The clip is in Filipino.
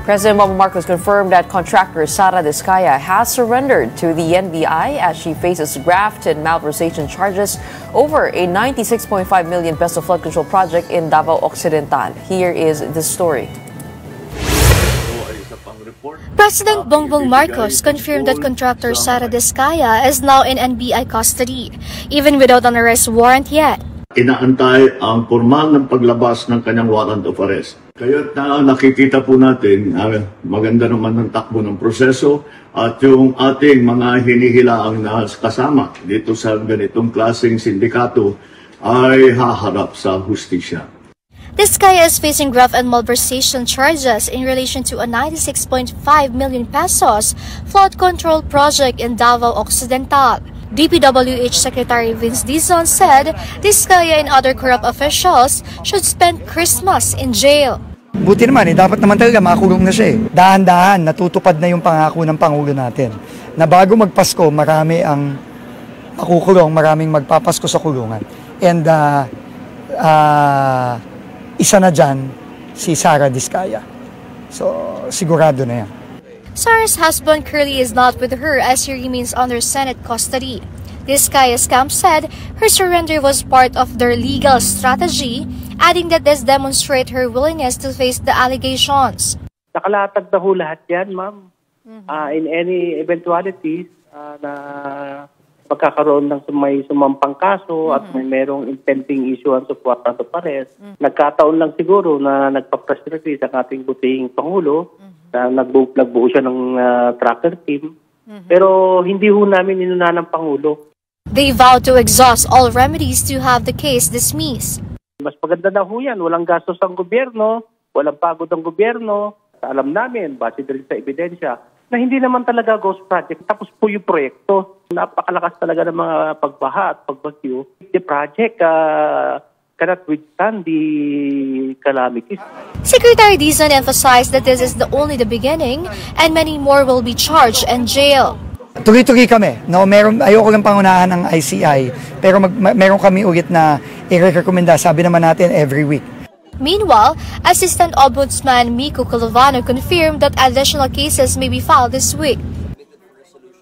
President Bongbong Marcos confirmed that contractor Sara Diskaya has surrendered to the NBI as she faces graft and malversation charges over a 96.5 million peso flood control project in Davao Occidental. Here is the story. President Bongbong Marcos confirmed that contractor Sara Diskaya is now in NBI custody, even without an arrest warrant yet. Inaantay ang formal ng paglabas ng kanyang warrant of arrest. Kaya't nakikita po natin, maganda naman ng takbo ng proseso at yung ating mga hinihilaang na kasama dito sa ganitong klaseng sindikato ay haharap sa hustisya. Diskaya is facing graft and malversation charges in relation to a 96.5 million pesos flood control project in Davao Occidental. DPWH Secretary Vince Dizon said Diskaya and other corrupt officials should spend Christmas in jail. Buti naman, dapat naman talaga makulong na siya. Dahan-dahan, natutupad na yung pangako ng Pangulo natin. Na bago magpasko, marami ang makukulong, maraming magpapasko sa kulungan. And isa na dyan, si Sara Diskaya. So, sigurado na yan. Sara's husband Curly is not with her as he remains under Senate custody. Diskaya's camp said her surrender was part of their legal strategy, adding that this demonstrates her willingness to face the allegations. Nakalatag na ho lahat yan, ma'am. In any eventualities na magkakaroon ng may sumampang kaso at may merong impending issuance of warrant of arrest, nagkataon lang siguro na nagpa-press release ang ating butihing Pangulo, na nagbuo siya ng tracker team. Pero hindi ho namin inuna ng Pangulo. They vowed to exhaust all remedies to have the case dismissed. Mas maganda na ho yan. Walang gastos ang gobyerno, walang pagod ang gobyerno. Alam namin, base din sa ebidensya, na hindi naman talaga ghost project. Tapos po yung proyekto. Napakalakas talaga ng mga pagbaha at pagbagyo. The project cannot withstand the calamities. Secretary Dizon emphasized that this is only the beginning and many more will be charged and jailed. Tuloy-tuloy kami. No, ayoko lang pangunahan ng ICI, pero meron kami ulit na i-recommenda, sabi naman natin, every week. Meanwhile, Assistant Ombudsman Miko Calovano confirmed that additional cases may be filed this week.